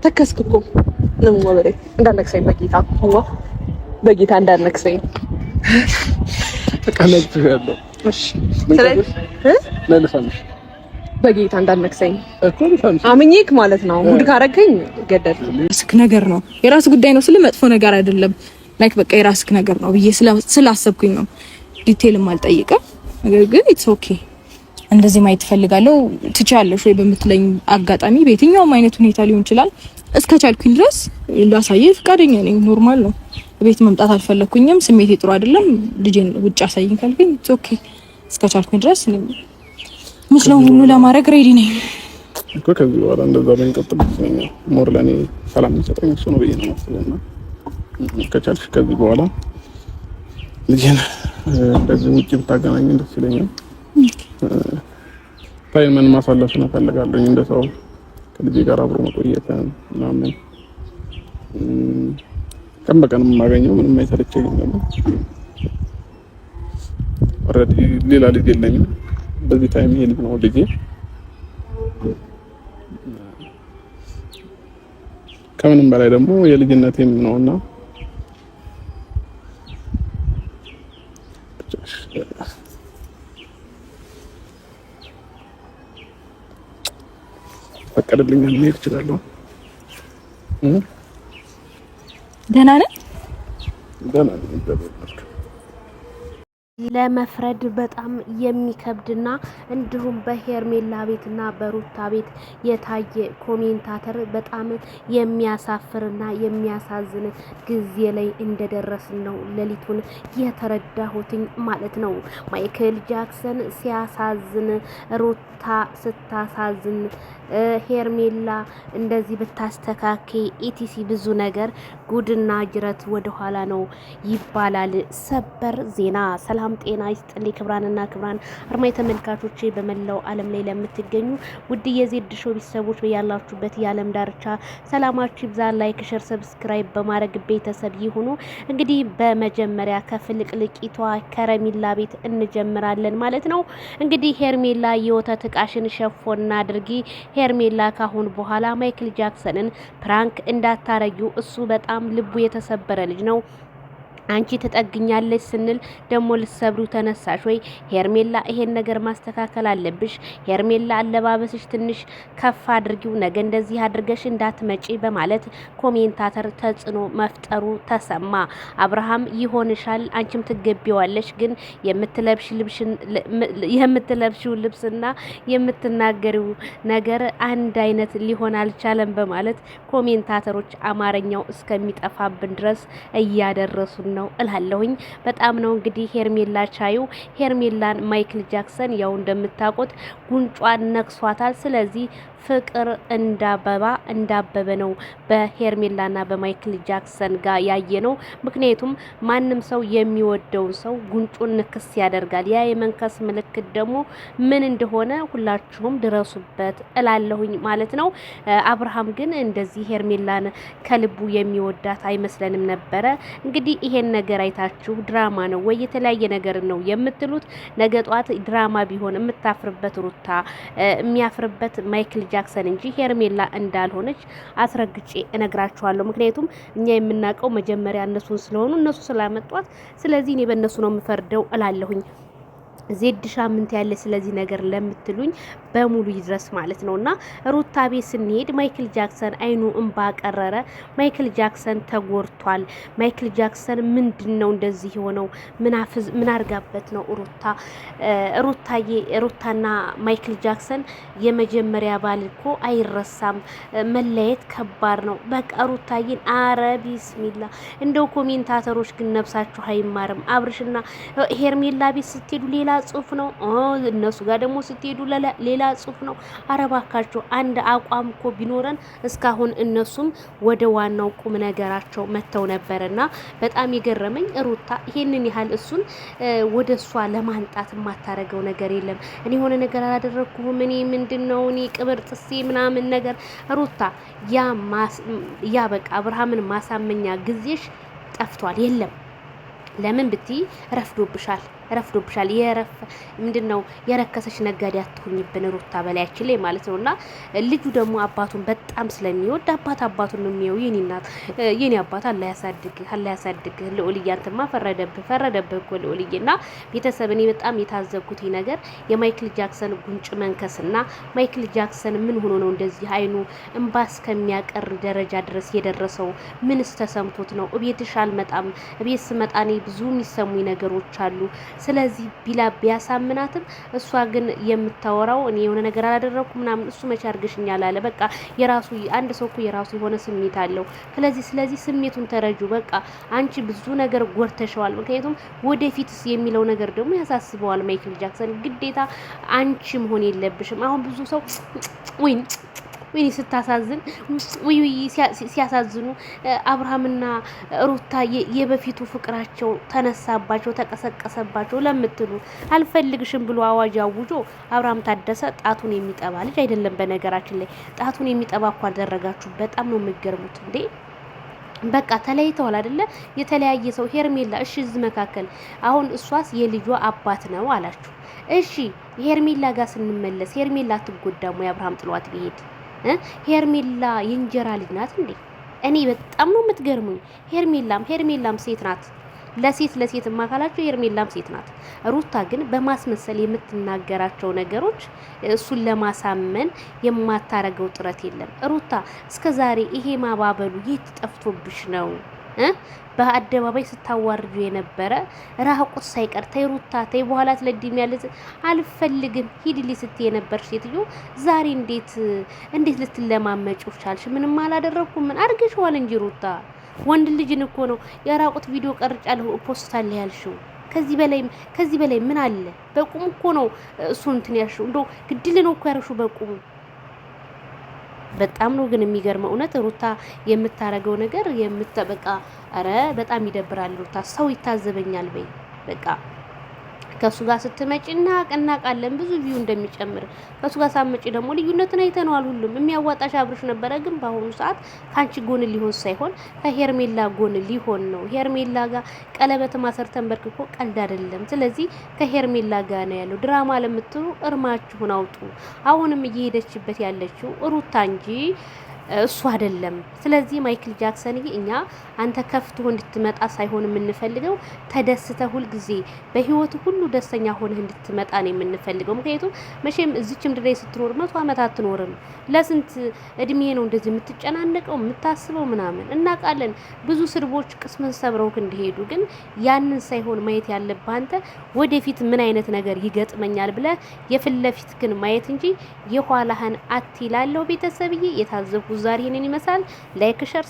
ተከስክ እኮ ነው ወሬ እንዳልነክሰኝ በጌታ እንዳልነክሰኝ ተቀለጥኩ። እሺ ለለፋሽ በጌታ እንዳልነክሰኝ እኮ አምኜክ ማለት ነው። ጉድ ካረከኝ ገደል ስክ ነገር ነው። የራስ ጉዳይ ነው ስለ መጥፎ ነገር አይደለም። ላይክ በቃ የራስክ ነገር ነው ብዬ ስላሰብኩኝ ነው ዲቴይልም አልጠይቅም። ነገር ግን ኢትስ ኦኬ እንደዚህ ማየት ፈልጋለሁ ትቻለሽ ወይ በምትለኝ አጋጣሚ በየትኛውም አይነት ሁኔታ ሊሆን ይችላል እስከቻልኩኝ ድረስ ላሳየ ፍቃደኛ ነኝ። ኖርማል ነው። ቤት መምጣት አልፈለኩኝም። ስሜቴ ጥሩ አይደለም። ልጄን ውጭ አሳይኝ ካልኩኝ ኢትስ ኦኬ እስከቻልኩኝ ድረስ ምንችለው ሁሉ ለማድረግ ሬዲ ነኝ እኮ። ከዚህ በኋላ እንደዛ ባይንቀጥል ነው ሞር ለኔ ሰላም የሚሰጠኝ እሱ ነው ብዬ ነው የማስበውና ከቻልሽ ከዚህ በኋላ ልጄን እንደዚህ ውጭ ብታገናኝ ደስ ይለኛል። ታይምን ማሳለፍ ነው ፈልጋለሁ። እንደ ሰው ከልጄ ጋር አብሮ መቆየት ምናምን ቀን በቀን የማገኘው ምንም አይሰለቸኝም። ደግሞ ኦልሬዲ ሌላ ልጅ የለኝም። በዚህ ታይም ይሄ ልጅ ነው ልጄ። ከምንም በላይ ደግሞ የልጅነቴም ነውና ፈቀደልኛል መሄድ እችላለሁ። ደህና ነህ? ደህና ነኝ። ለመፍረድ በጣም የሚከብድና እንዲሁም በሄርሜላ ቤትና በሩታ ቤት የታየ ኮሜንታተር በጣም የሚያሳፍርና የሚያሳዝን ጊዜ ላይ እንደደረስን ነው ሌሊቱን የተረዳሁትኝ ማለት ነው። ማይክል ጃክሰን ሲያሳዝን፣ ሩታ ስታሳዝን፣ ሄርሜላ እንደዚህ ብታስተካከ ኢቲሲ ብዙ ነገር ጉድና ጅረት ወደኋላ ነው ይባላል። ሰበር ዜና። ሰላም ጤና ይስጥልኝ ክብራንና ክብራን አርማይ ተመልካቾቼ በመላው ዓለም ላይ ለምትገኙ ውድ የዜድ ሾው ቤተሰቦች በያላችሁበት የዓለም ዳርቻ ሰላማችሁ ይብዛ። ላይክ፣ ሼር፣ ሰብስክራይብ በማድረግ ቤተሰብ ይሁኑ። እንግዲህ በመጀመሪያ ከፍልቅልቂቷ ከረሚላ ቤት እንጀምራለን ማለት ነው። እንግዲህ ሄርሜላ የወተት እቃሽን ሸፎና አድርጊ። ሄርሜላ ካሁን በኋላ ማይክል ጃክሰንን ፕራንክ እንዳታረጊው፣ እሱ በጣም ልቡ የተሰበረ ልጅ ነው። አንቺ ተጠግኛለች ስንል ደሞ ልትሰብሩ ተነሳሽ ወይ? ሄርሜላ ይሄን ነገር ማስተካከል አለብሽ። ሄርሜላ አለባበስሽ ትንሽ ከፍ አድርጊው፣ ነገ እንደዚህ አድርገሽ እንዳትመጪ በማለት ኮሜንታተር ተጽዕኖ መፍጠሩ ተሰማ። አብርሃም ይሆንሻል፣ አንቺም ትገቢዋለሽ፣ ግን የምትለብሽው ልብስና የምትናገሪው ነገር አንድ አይነት ሊሆን አልቻለም በማለት ኮሜንታተሮች አማርኛው እስከሚጠፋብን ድረስ እያደረሱ ነው እላለሁኝ። በጣም ነው እንግዲህ ሄርሜላ ቻዩ። ሄርሜላን ማይክል ጃክሰን ያው እንደምታውቁት ጉንጯን ነክሷታል። ስለዚህ ፍቅር እንዳበበ ነው በሄርሜላና በማይክል ጃክሰን ጋር ያየ ነው። ምክንያቱም ማንም ሰው የሚወደውን ሰው ጉንጩን ንክስ ያደርጋል። ያ የመንከስ ምልክት ደግሞ ምን እንደሆነ ሁላችሁም ድረሱበት እላለሁኝ ማለት ነው። አብርሃም ግን እንደዚህ ሄርሜላን ከልቡ የሚወዳት አይመስለንም ነበረ። እንግዲህ ይሄን ነገር አይታችሁ ድራማ ነው ወይ የተለያየ ነገር ነው የምትሉት? ነገ ጧት ድራማ ቢሆን የምታፍርበት ሩታ የሚያፍርበት ማይክል ጃክሰን እንጂ ሄርሜላ እንዳልሆነች አስረግጬ እነግራችኋለሁ። ምክንያቱም እኛ የምናውቀው መጀመሪያ እነሱን ስለሆኑ እነሱ ስላመጧት፣ ስለዚህ እኔ በእነሱ ነው የምፈርደው እላለሁኝ። ዜድ ሻምንት ያለ ስለዚህ ነገር ለምትሉኝ በሙሉ ይድረስ ማለት ነውና ሩታ ቤት ስንሄድ ማይክል ጃክሰን አይኑ እንባ ቀረረ። ማይክል ጃክሰን ተጎርቷል። ማይክል ጃክሰን ምንድነው እንደዚህ የሆነው? ምን አርጋበት ነው? ሩታና ማይክል ጃክሰን የመጀመሪያ ባል እኮ አይረሳም። መለየት ከባድ ነው። በቃ ሩታዬን አረ ቢስሚላ። እንደው ኮሜንታተሮች ግን ነፍሳችሁ አይማርም። አብርሽና ሄርሜላ ቤት ስትሄዱ ሌላ ጽሁፍ ነው፣ እነሱ ጋር ደግሞ ስትሄዱ ሌላ ጽሁፍ ነው። አረባካቸው አንድ አቋም እኮ ቢኖረን እስካሁን እነሱም ወደ ዋናው ቁም ነገራቸው መተው ነበርና በጣም የገረመኝ ሩታ ይሄንን ያህል እሱን ወደ እሷ ለማንጣት የማታረገው ነገር የለም። እኔ የሆነ ነገር አላደረኩም፣ እኔ ምንድነው እኔ ቅብር ጥሴ ምናምን ነገር። ሩታ ያ በቃ አብርሃምን ማሳመኛ ጊዜሽ ጠፍቷል። የለም ለምን ብትይ ረፍዶብሻል። ረፍዶብሻል። ምንድነው የረከሰሽ ነጋዴ አትሁኝብን ሩታ በላያችን ላይ ማለት ነውና ልጁ ደግሞ አባቱን በጣም ስለሚወድ አባቱን ነው የሚያው። የኔ እናት የኔ አባት አላህ ያሳድግህ ልዑልዬ። አንተማ ፈረደብህ እኮ ልዑልዬና ቤተሰብ እኔ በጣም የታዘብኩት ነገር የማይክል ጃክሰን ጉንጭ መንከስና ማይክል ጃክሰን ምን ሆኖ ነው እንደዚህ አይኑ እንባ እስከሚያቀር ደረጃ ድረስ የደረሰው? ምንስ ተሰምቶት ነው? እቤትሽ አልመጣም፣ እቤት ስመጣ እኔ ብዙ የሚሰሙኝ ነገሮች አሉ። ስለዚህ ቢያሳምናትም እሷ ግን የምታወራው እኔ የሆነ ነገር አላደረኩም ምናምን እሱ መቼ አድርገሽኛል አለ። በቃ የራሱ አንድ ሰው እኮ የራሱ የሆነ ስሜት አለው። ስለዚህ ስሜቱን ተረጁ። በቃ አንቺ ብዙ ነገር ጎርተሸዋል። ምክንያቱም ወደፊትስ የሚለው ነገር ደግሞ ያሳስበዋል ማይክል ጃክሰን። ግዴታ አንቺ መሆን የለብሽም። አሁን ብዙ ሰው ወይኔ ስታሳዝን ወይ ሲያሳዝኑ አብርሃምና ሩታ የበፊቱ ፍቅራቸው ተነሳባቸው ተቀሰቀሰባቸው ለምትሉ አልፈልግሽም ብሎ አዋጅ አውጆ አብርሃም ታደሰ ጣቱን የሚጠባ ልጅ አይደለም። በነገራችን ላይ ጣቱን የሚጠባ እኮ አደረጋችሁ። በጣም ነው የሚገርሙት እንዴ። በቃ ተለያይተዋል አይደለ? የተለያየ ሰው ሄርሜላ እሺ፣ እዚህ መካከል አሁን እሷስ የልጇ አባት ነው አላችሁ። እሺ ሄርሜላ ጋር ስንመለስ ሄርሜላ አትጎዳም ወይ አብርሃም ጥሏት ቢሄድ? ሄርሜላ የእንጀራ ልጅ ናት እንዴ? እኔ በጣም ነው የምትገርሙኝ። ሄርሜላም ሴት ናት። ለሴት ማካላቸው ሄርሜላም ሴት ናት። ሩታ ግን በማስመሰል የምትናገራቸው ነገሮች እሱን ለማሳመን የማታረገው ጥረት የለም። ሩታ እስከዛሬ ይሄ ማባበሉ የት ጠፍቶብሽ ነው? በአደባባይ ስታዋርጁ የነበረ ራቁት ሳይቀር ተይ ሩታ ተይ በኋላ ትለድሚያለሽ አልፈልግም ሂድልኝ ስትይ የነበር ሴትዮ ዛሬ እንዴት ልትለማመጪው ቻልሽ? ምንም አላደረኩም። ምን አድርገሽዋል እንጂ ሩታ ወንድ ልጅን እኮ ነው የራቁት ቪዲዮ ቀርጫለሁ ፖስታለሁ ያልሽው። ከዚህ በላይ ምን አለ? በቁም እኮ ነው እሱን እንትን ያልሽው። እንደው ግድል ነው እኮ ያልሽው በቁም። በጣም ነው ግን የሚገርመው እውነት ሩታ የምታረገው ነገር በቃ አረ በጣም ይደብራል። ሩታ ሰው ይታዘበኛል በይ በቃ ከሱ ጋር ስትመጪ እናቃለን ብዙ ቪው እንደሚጨምር። ከሱ ጋር ሳትመጪ ደግሞ ልዩነትን አይተነዋል። ሁሉም የሚያዋጣሽ አብርሽ ነበረ፣ ግን በአሁኑ ሰዓት ካንቺ ጎን ሊሆን ሳይሆን ከሄርሜላ ጎን ሊሆን ነው። ሄርሜላ ጋር ቀለበት ማሰር ተንበርክኮ ቀልድ አይደለም። ስለዚህ ከሄርሜላ ጋር ነው ያለው። ድራማ ለምትሉ እርማችሁን አውጡ። አሁንም እየሄደችበት ያለችው ሩታ እንጂ እሱ አይደለም። ስለዚህ ማይክል ጃክሰን እኛ አንተ ከፍቶ እንድትመጣ ሳይሆን የምንፈልገው ተደስተህ ሁሉ ጊዜ በህይወት ሁሉ ደስተኛ ሆነህ እንድትመጣ ነው የምንፈልገው። ምክንያቱም መቼም እዚች ምድር ላይ ስትኖር 100 ዓመት አትኖርም። ለስንት እድሜ ነው እንደዚህ የምትጨናነቀው የምታስበው ምናምን እናውቃለን። ብዙ ስድቦች ቅስምን ሰብረውክ እንዲሄዱ፣ ግን ያንን ሳይሆን ማየት ያለብህ አንተ ወደፊት ምን አይነት ነገር ይገጥመኛል ብለህ የፊት ለፊትህን ማየት እንጂ የኋላህን አትይላለሁ። ቤተሰብዬ የታዘብኩ ዛሬ ይሄንን ይመስላል። ላይክ ሸር